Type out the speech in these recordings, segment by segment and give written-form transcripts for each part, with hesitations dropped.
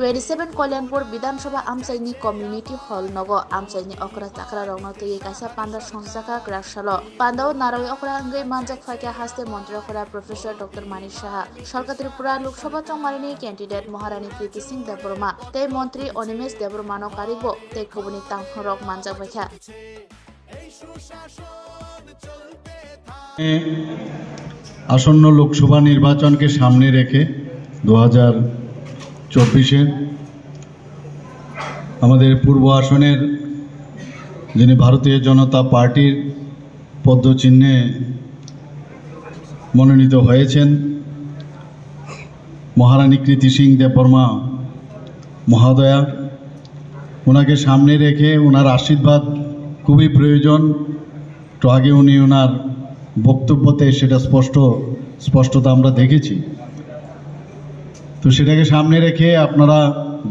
27 कल्याणपुर विधानसभा आमचाइनि community hall नगो आमचाइनि अकरा चाकरा रौना तुई कासा पांडा संस्थाका ग्रासालो पांडाव नाराय अकरा अंगै मानजक फाइका हास्ते मंत्री अकरा प्रोफेसर डॉक्टर मानिक साहा सरकार त्रिपुरा लोकसभा चंगमारिनि कैंडिडेट महारानी प्रीति सिंह देबबर्मा ते मंत्री अनिमेश देबबर्मानो कारिबो ते खबुनि तांखरक मानजक फाइका আসন্ন লোকসভা নির্বাচনকে সামনে রেখে 2024-এর আমাদের পূর্ব আসনের যিনি ভারতীয় জনতা পার্টির পদ্মচিহ্নে মনোনীত হয়েছেন মহারানী কৃতি সিং দেববর্মা মহোদয়া, ওনাকে সামনে রেখে ওনার আশীর্বাদ খুবই প্রয়োজন। তো আগে উনি ওনার বক্তব্যতে সেটা স্পষ্টতা আমরা দেখেছি। তো সেটাকে সামনে রেখে আপনারা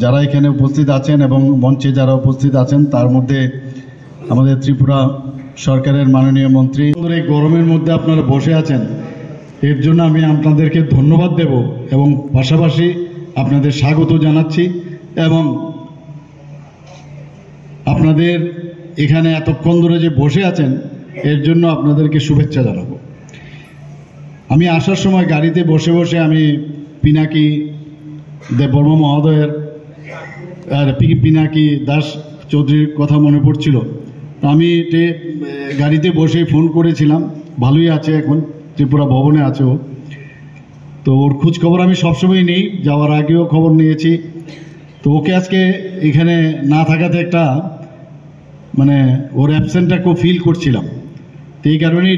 যারা এখানে উপস্থিত আছেন এবং মঞ্চে যারা উপস্থিত আছেন তার মধ্যে আমাদের ত্রিপুরা সরকারের মাননীয় মন্ত্রী, এই গরমের মধ্যে আপনারা বসে আছেন, এর জন্য আমি আপনাদেরকে ধন্যবাদ দেব এবং পাশাপাশি আপনাদের স্বাগত জানাচ্ছি এবং আপনাদের এখানে এতক্ষণ ধরে যে বসে আছেন এর জন্য আপনাদেরকে শুভেচ্ছা জানাবো। আমি আসার সময় গাড়িতে বসে বসে আমি পিনাকি দেববর্মা মহোদয়ের আর পিনাকি দাস চৌধুরীর কথা মনে পড়ছিল। আমি গাড়িতে বসে ফোন করেছিলাম, ভালোই আছে, এখন ত্রিপুরা ভবনে আছে ও। তো ওর খোঁজ খবর আমি সবসময় নেই, যাওয়ার আগেও খবর নিয়েছি। তো ওকে আজকে এখানে না থাকাতে একটা মানে ওর অ্যাবসেন্টটা খুব ফিল করছিলাম। তো এই কারণেই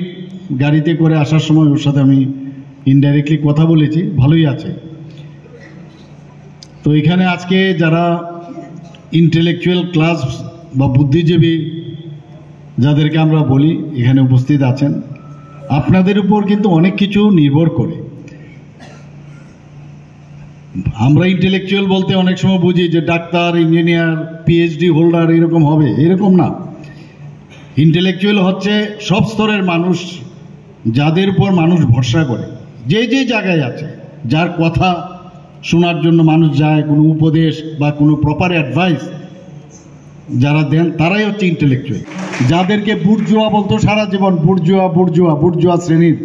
গাড়িতে করে আসার সময় ওর সাথে আমি ইনডাইরেক্টলি কথা বলেছি, ভালোই আছে। তো এখানে আজকে যারা ইন্টেলেকচুয়াল ক্লাস বা বুদ্ধিজীবী যাদেরকে আমরা বলি এখানে উপস্থিত আছেন, আপনাদের উপর কিন্তু অনেক কিছু নির্ভর করে। আমরা ইন্টেলেকচুয়াল বলতে অনেক সময় বুঝি যে ডাক্তার, ইঞ্জিনিয়ার, পিএইচডি হোল্ডার এরকম হবে, এরকম না। ইন্টেলেকচুয়াল হচ্ছে সব স্তরের মানুষ, যাদের উপর মানুষ ভরসা করে, যে যে জায়গায় আছে, যার কথা শোনার জন্য মানুষ যায়, কোনো উপদেশ বা কোনো প্রপার অ্যাডভাইস যারা দেন তারাই হচ্ছে ইন্টেলেকচুয়াল। যাদেরকে বুর্জুয়া বলতো সারা জীবন, বুর্জুয়া শ্রেণীর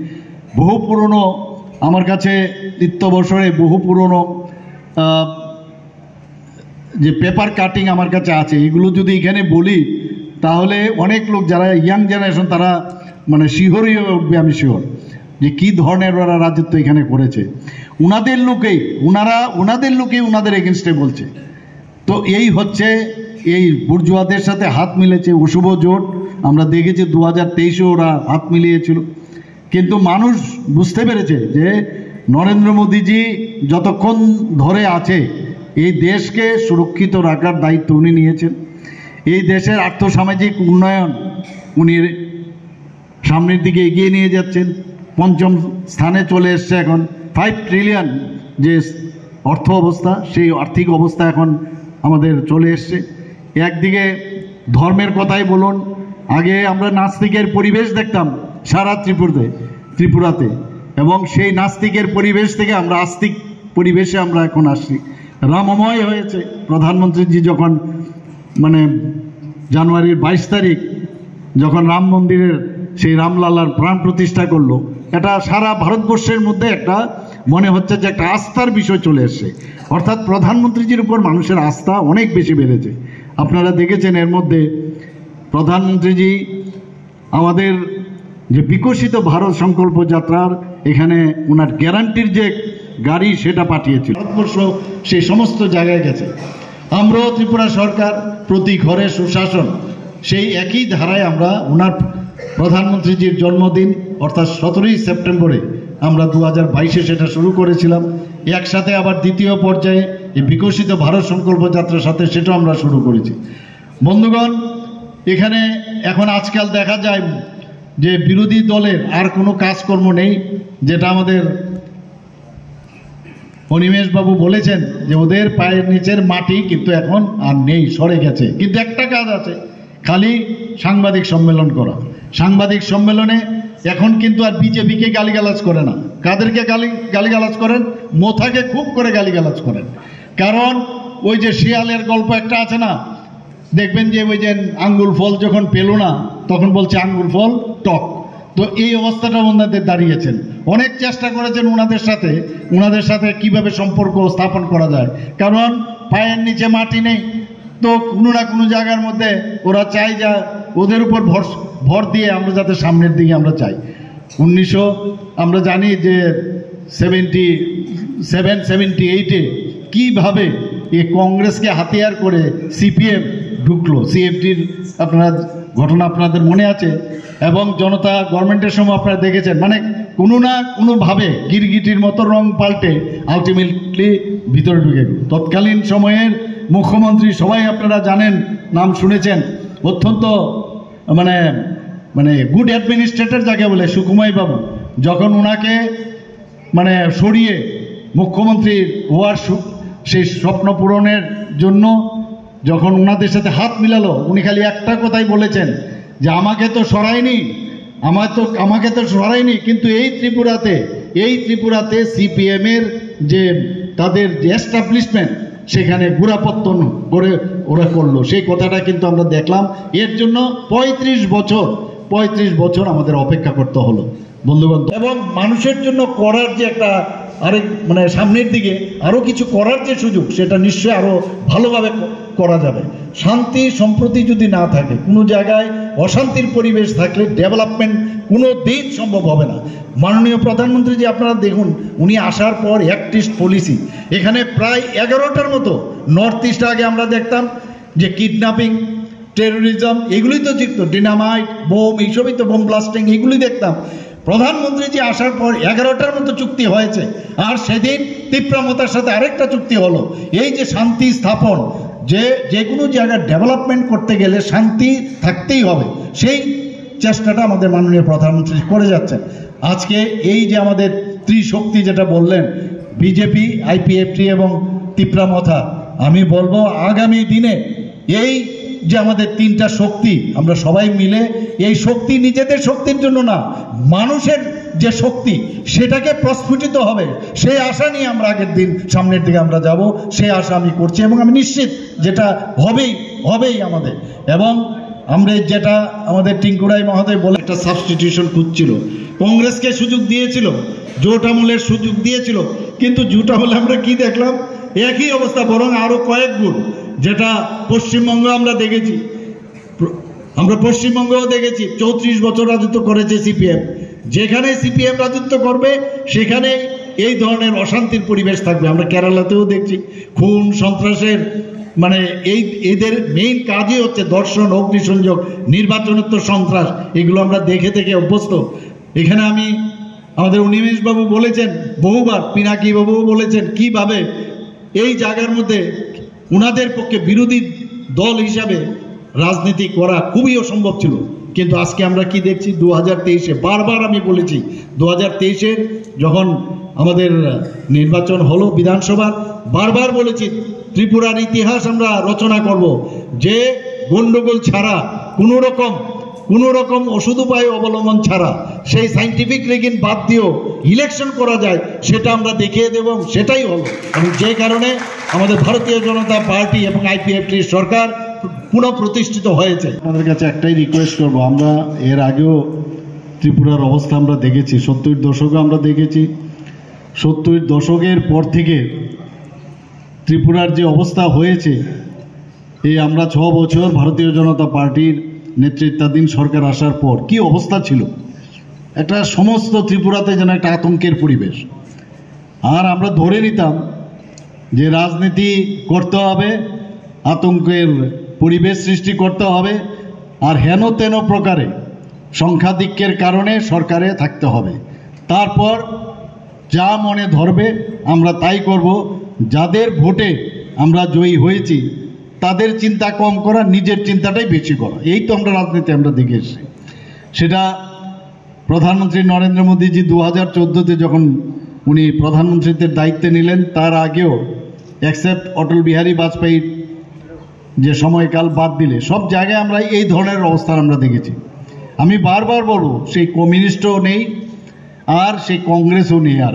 বহু পুরনো, আমার কাছে নিত্যবসরে বহু পুরনো যে পেপার কাটিং আমার কাছে আছে, এগুলো যদি এখানে বলি তাহলে অনেক লোক যারা ইয়াং জেনারেশন তারা মানে শিহরই উঠবে, আমি শিওর যে কী ধরনের ওরা রাজত্ব এখানে করেছে। ওনাদের লোকেই ওনাদের এগেনস্টে বলছে। তো এই হচ্ছে এই বুর্জুয়াদের সাথে হাত মিলেছে অশুভ জোট। আমরা দেখেছি 2023-এ ওরা হাত মিলিয়েছিল, কিন্তু মানুষ বুঝতে পেরেছে যে নরেন্দ্র মোদীজি যতক্ষণ ধরে আছে এই দেশকে সুরক্ষিত রাখার দায়িত্ব উনি নিয়েছেন। এই দেশের আর্থসামাজিক উন্নয়ন উনি সামনের দিকে এগিয়ে নিয়ে যাচ্ছেন, পঞ্চম স্থানে চলে এসছে এখন। 5 ট্রিলিয়ন যে অর্থ অবস্থা, সেই আর্থিক অবস্থা এখন আমাদের চলে এসছে। একদিকে ধর্মের কথাই বলুন, আগে আমরা নাস্তিকের পরিবেশ দেখতাম সারা ত্রিপুরাতে, এবং সেই নাস্তিকের পরিবেশ থেকে আমরা আস্তিক পরিবেশে আমরা এখন আসছি। রামময় হয়েছে। প্রধানমন্ত্রীজি যখন মানে জানুয়ারির 22 তারিখ যখন রাম মন্দিরের সেই রামলালার প্রাণ প্রতিষ্ঠা করলো, এটা সারা ভারতবর্ষের মধ্যে একটা মনে হচ্ছে যে একটা আস্থার বিষয় চলে এসছে। অর্থাৎ প্রধানমন্ত্রীজির উপর মানুষের আস্থা অনেক বেশি বেড়েছে। আপনারা দেখেছেন এর মধ্যে প্রধানমন্ত্রীজি আমাদের যে বিকশিত ভারত সংকল্প যাত্রার এখানে ওনার গ্যারান্টির যে গাড়ি সেটা পাঠিয়েছিল। ভারতবর্ষ সেই সমস্ত জায়গায় গেছে। আমরাও ত্রিপুরা সরকার প্রতি ঘরে সুশাসন, সেই একই ধারায় আমরা ওনার প্রধানমন্ত্রীজির জন্মদিন অর্থাৎ 17ই সেপ্টেম্বরে আমরা 2022-এ সেটা শুরু করেছিলাম। একসাথে আবার দ্বিতীয় পর্যায়ে এই বিকশিত ভারত সংকল্প যাত্রার সাথে সেটাও আমরা শুরু করেছি। বন্ধুগণ, এখানে এখন আজকাল দেখা যায় যে বিরোধী দলের আর কোনো কাজকর্ম নেই, যেটা আমাদের অনিমেষ বাবু বলেছেন যে ওদের পায়ের নিচের মাটি কিন্তু এখন আর নেই, সরে গেছে। কিন্তু একটা কাজ আছে, খালি সাংবাদিক সম্মেলন করা। সাংবাদিক সম্মেলনে এখন কিন্তু আর বিজেপিকে গালিগালাজ করে না। কাদেরকে গালিগালাজ করেন? মোথাকে খুব করে গালিগালাজ করেন। কারণ ওই যে শিয়ালের গল্প একটা আছে না, দেখবেন যে ওই যে আঙ্গুল ফল যখন পেল না তখন বলছে আঙ্গুল ফল টক। তো এই অবস্থাটা ওনাদের দাঁড়িয়েছেন। অনেক চেষ্টা করেছেন ওনাদের সাথে কিভাবে সম্পর্ক স্থাপন করা যায়, কারণ পায়ের নিচে মাটি নেই। তো কোনো না কোনো জায়গার মধ্যে ওরা চায় যা ওদের উপর ভর দিয়ে আমরা যাতে সামনের দিকে আমরা চাই। আমরা জানি যে 78-এ কীভাবে এই কংগ্রেসকে হাতিয়ার করে সিপিএম ঢুকলো, সিএফটির ঘটনা আপনাদের মনে আছে, এবং জনতা গভর্নমেন্টের সময় আপনারা দেখেছেন, মানে কোনো না কোনোভাবে গিরগিটির মতো রং পাল্টে আলটিমেটলি ভিতরে ঢুকে গেল। তৎকালীন সময়ের মুখ্যমন্ত্রী সবাই আপনারা জানেন, নাম শুনেছেন, অত্যন্ত মানে গুড অ্যাডমিনিস্ট্রেটর যাকে বলে সুকুমাই বাবু, যখন ওনাকে সরিয়ে মুখ্যমন্ত্রী হওয়ার সেই স্বপ্ন পূরণের জন্য যখন ওনাদের সাথে হাত মিলালো, উনি খালি একটা কথাই বলেছেন যে আমাকে তো সরায়নি, কিন্তু এই ত্রিপুরাতে সিপিএমের যে তাদের যে এস্টাবলিশমেন্ট সেখানে গোড়াপত্তন করে ওরা করলো, সেই কথাটা কিন্তু আমরা দেখলাম। এর জন্য 35 বছর আমাদের অপেক্ষা করতে হলো বন্ধুগণ। এবং মানুষের জন্য করার যে একটা সামনের দিকে আরও কিছু করার যে সুযোগ, সেটা নিশ্চয়ই আরও ভালোভাবে করা যাবে। শান্তি সম্প্রতি যদি না থাকে, কোনো জায়গায় অশান্তির পরিবেশ থাকলে ডেভেলপমেন্ট কোনো দিন সম্ভব হবে না। মাননীয় প্রধানমন্ত্রী যে আপনারা দেখুন, উনি আসার পর অ্যাক্ট ইস্ট পলিসি, এখানে প্রায় 11টার মতো নর্থ ইস্টে আগে আমরা দেখতাম যে কিডন্যাপিং, টেরোরিজম, এগুলোই তো যুক্ত, ডিনামাইট, বোম, এইসবই তো, বোম ব্লাস্টিং, এগুলি দেখতাম। প্রধানমন্ত্রী যে আসার পর 11টার মতো চুক্তি হয়েছে, আর সেদিন তীব্রমতার সাথে আরেকটা চুক্তি হলো। এই যে শান্তি স্থাপন, যে কোনো জায়গায় ডেভেলপমেন্ট করতে গেলে শান্তি থাকতেই হবে, সেই চেষ্টাটা আমাদের মাননীয় প্রধানমন্ত্রী করে যাচ্ছেন। আজকে এই যে আমাদের ত্রিশক্তি যেটা বললেন, বিজেপি, আইপিএফটি এবং তীব্রমথা, আমি বলবো আগামী দিনে এই যে আমাদের 3টা শক্তি, আমরা সবাই মিলে এই শক্তি নিজেদের শক্তির জন্য না, মানুষের যে শক্তি সেটাকে প্রস্ফুটিত হবে, সেই আশা নিয়ে আমরা সামনের দিকে আমরা যাব, সেই আশা আমি করছি, এবং আমি নিশ্চিত যেটা হবেই আমাদের। এবং আমরা যেটা আমাদের টিঙ্কুরাই মহোদয় বলে, একটা সাবস্টিটিউশন খুঁজছিল, কংগ্রেসকে সুযোগ দিয়েছিল, জোট আমলের সুযোগ দিয়েছিল, কিন্তু জোট আমলে আমরা কি দেখলাম? একই অবস্থা, বরং আরো কয়েক গুণ, যেটা পশ্চিমবঙ্গ আমরা দেখেছি। আমরা পশ্চিমবঙ্গেও দেখেছি 34 বছর রাজত্ব করেছে সিপিএম। যেখানে সিপিএম রাজত্ব করবে সেখানে এই ধরনের অশান্তির পরিবেশ থাকবে। আমরা কেরালাতেও দেখছি খুন সন্ত্রাসের, এদের মেইন কাজই হচ্ছে ধর্ষণ, অগ্নিসংযোগ, নির্বাচনোত্তর সন্ত্রাস, এগুলো আমরা দেখে অভ্যস্ত। এখানে আমাদের উনিমেশ বাবু বলেছেন বহুবার, পিনাকি বাবুও বলেছেন কিভাবে এই জায়গার মধ্যে ওনাদের পক্ষে বিরোধী দল হিসাবে রাজনীতি করা খুবই অসম্ভব ছিল। কিন্তু আজকে আমরা কি দেখছি? 2023-এ বারবার আমি বলেছি, 2023-এর যখন আমাদের নির্বাচন হলো বিধানসভার, বারবার বলেছি ত্রিপুরার ইতিহাস আমরা রচনা করব, যে গন্ডগোল ছাড়া, কোনো রকম ওষুধ উপায় অবলম্বন ছাড়া, সেই সাইন্টিফিক রিগিং বাদ দিয়েও ইলেকশন করা যায়, সেটা আমরা দেখিয়ে দেব, সেটাই হলো। এবং যে কারণে আমাদের ভারতীয় জনতা পার্টি এবং আইপিএফটি সরকার পুনঃপ্রতিষ্ঠিত হয়েছে। আমাদের কাছে একটাই রিকোয়েস্ট করব, আমরা এর আগেও ত্রিপুরার অবস্থা আমরা দেখেছি, 70 দশকে আমরা দেখেছি। 70 দশকের পর থেকে ত্রিপুরার যে অবস্থা হয়েছে, এই আমরা 6 বছর ভারতীয় জনতা পার্টির নেতৃত্বাধীন সরকার আসার পর কি অবস্থা ছিল, একটা সমস্ত ত্রিপুরাতে যেন একটা আতঙ্কের পরিবেশ। আর আমরা ধরে নিতাম যে রাজনীতি করতে হবে, আতঙ্কের পরিবেশ সৃষ্টি করতে হবে, আর হেন তেন প্রকারে সংখ্যাধিক্যের কারণে সরকারে থাকতে হবে, তারপর যা মনে ধরবে আমরা তাই করব। যাদের ভোটে আমরা জয়ী হয়েছি তাদের চিন্তা কম করা, নিজের চিন্তাটাই বেশি করা, এই তো আমরা রাজনীতি আমরা দেখে এসেছি। সেটা প্রধানমন্ত্রী নরেন্দ্র মোদীজি 2014-তে যখন উনি প্রধানমন্ত্রীদের দায়িত্বে নিলেন, তার আগেও এক্সেপ্ট অটল বিহারী বাজপেয়ীর যে সময়কাল বাদ দিলে সব জায়গায় আমরা এই ধরনের অবস্থান আমরা দেখেছি। আমি বারবার বলবো, সেই কমিউনিস্টও নেই আর সেই কংগ্রেসও নেই, আর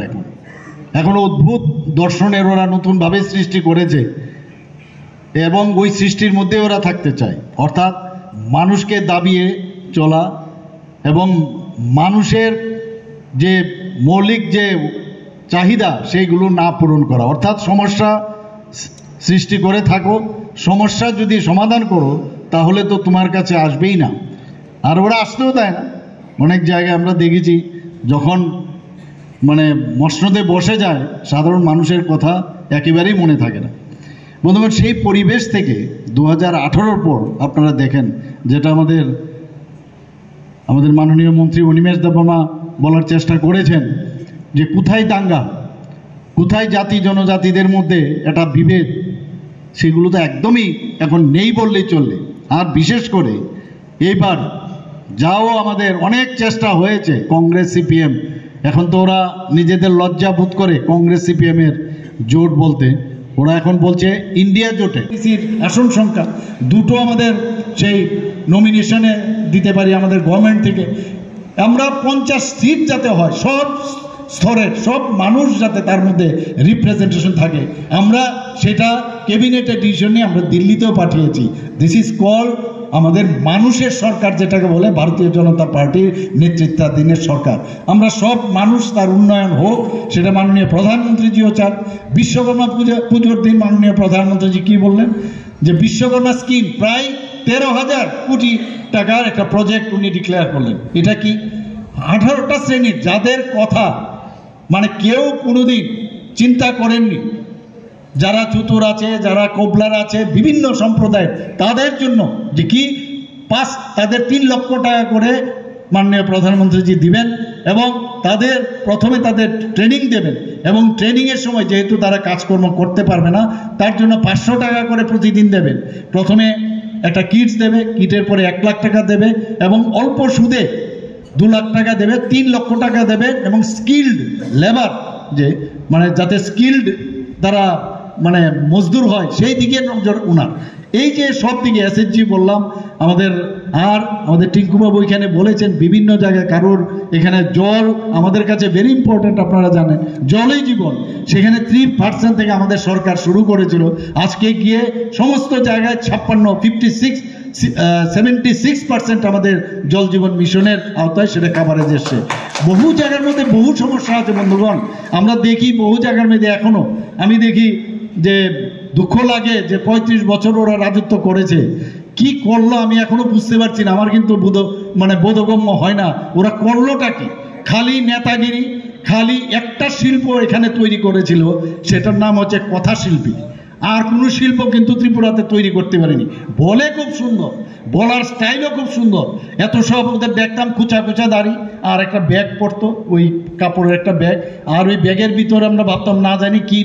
এখন অদ্ভুত দর্শনের ওরা নতুনভাবে সৃষ্টি করেছে। এবং ওই সৃষ্টির মধ্যে ওরা থাকতে চায়, অর্থাৎ মানুষকে দাবিয়ে চলা এবং মানুষের যে মৌলিক যে চাহিদা সেইগুলো না পূরণ করা, অর্থাৎ সমস্যা সৃষ্টি করে থাকো, সমস্যা যদি সমাধান করো তাহলে তো তোমার কাছে আসবেই না, আর ওরা আসতেও দেয় না। অনেক জায়গায় আমরা দেখেছি যখন মানে মসনদে বসে যায় সাধারণ মানুষের কথা একেবারেই মনে থাকে না। বন্ধুগণ, সেই পরিবেশ থেকে 2018 পর আপনারা দেখেন যেটা আমাদের মাননীয় মন্ত্রী অনিমেষ দেববর্মা বলার চেষ্টা করেছেন যে কোথায় দাঙ্গা, কোথায় জাতি জনজাতিদের মধ্যে একটা বিভেদ, সেগুলো তো একদমই এখন নেই বললেই চলবে। আর বিশেষ করে এইবার যাও আমাদের অনেক চেষ্টা হয়েছে কংগ্রেস সিপিএম, এখন তো ওরা নিজেদের লজ্জা বোধ করে কংগ্রেস সিপিএমের জোট বলতে, ওরা এখন বলছে ইন্ডিয়া জোটে আসন সংখ্যা 2টো আমাদের সেই নমিনেশনে দিতে পারি আমাদের গভর্নমেন্ট থেকে, আমরা 50 সিট যাতে হয়, সব স্তরের সব মানুষ যাতে তার মধ্যে রিপ্রেজেন্টেশন থাকে, আমরা সেটা ক্যাবিনেটে ডিসিশন নিয়ে আমরা দিল্লিতেও পাঠিয়েছি। দিস ইজ কল আমাদের মানুষের সরকার, যেটাকে বলে ভারতীয় জনতা পার্টির নেতৃত্বাধীনের সরকার। আমরা সব মানুষ তার উন্নয়ন হোক, সেটা মাননীয় প্রধানমন্ত্রীজিও চান। বিশ্বকর্মা পুজোর দিন মাননীয় প্রধানমন্ত্রীজি কি বললেন যে বিশ্বকর্মা স্কিম প্রায় 13,000 কোটি টাকার একটা প্রজেক্ট উনি ডিক্লেয়ার করলেন। এটা কি 18টা শ্রেণীর যাদের কথা মানে কেউ কোনোদিন চিন্তা করেননি, যারা চতুর আছে, যারা কোবলার আছে, বিভিন্ন সম্প্রদায়ের, তাদের জন্য যে কি তাদের 3 লক্ষ টাকা করে মাননীয় প্রধানমন্ত্রীজি দিবেন এবং তাদের প্রথমে তাদের ট্রেনিং দেবেন এবং ট্রেনিংয়ের সময় যেহেতু তারা কাজকর্ম করতে পারবে না তার জন্য 500 টাকা করে প্রতিদিন দেবেন। প্রথমে একটা কিটস দেবে, কিটের পরে 1 লাখ টাকা দেবে এবং অল্প সুদে 2 লাখ টাকা দেবে, 3 লক্ষ টাকা দেবে এবং স্কিল্ড লেবার যে মানে যাতে স্কিল্ড তারা মানে মজদুর হয় সেই দিকে নজর ওনার। এই যে সব দিকে এসএসজি বললাম আমাদের, আর আমাদের টিঙ্কুবাবু এখানে বলেছেন বিভিন্ন জায়গায় কারোর এখানে জল আমাদের কাছে ভেরি ইম্পর্টেন্ট, আপনারা জানেন জলই জীবন, সেখানে 3% থেকে আমাদের সরকার শুরু করেছিল, আজকে গিয়ে সমস্ত জায়গায় 76% আমাদের জল জীবন মিশনের আওতায় সেটা কাভারেজ এসছে। বহু জায়গার মধ্যে বহু সমস্যা আছে বন্ধুগণ, আমরা দেখি বহু জায়গার মধ্যে এখনো আমি দেখি যে দুঃখ লাগে যে 35 বছর ওরা রাজত্ব করেছে, কি করলো আমি এখনো বুঝতে পারছি না, আমার কিন্তু বোধগম্য হয় না ওরা করলোটা কি। খালি নেতাগিরি, খালি একটা শিল্প এখানে তৈরি করেছিল, সেটার নাম হচ্ছে কথা শিল্পী, আর কোনো শিল্প কিন্তু ত্রিপুরাতে তৈরি করতে পারেনি। বলে খুব সুন্দর, বলার স্টাইলও খুব সুন্দর, এত সব ওদের দেখতাম কুচা কুচা দাড়ি আর একটা ব্যাগ পরতো, ওই কাপড়ের একটা ব্যাগ, আর ওই ব্যাগের ভিতরে আমরা ভাবতাম না জানি কি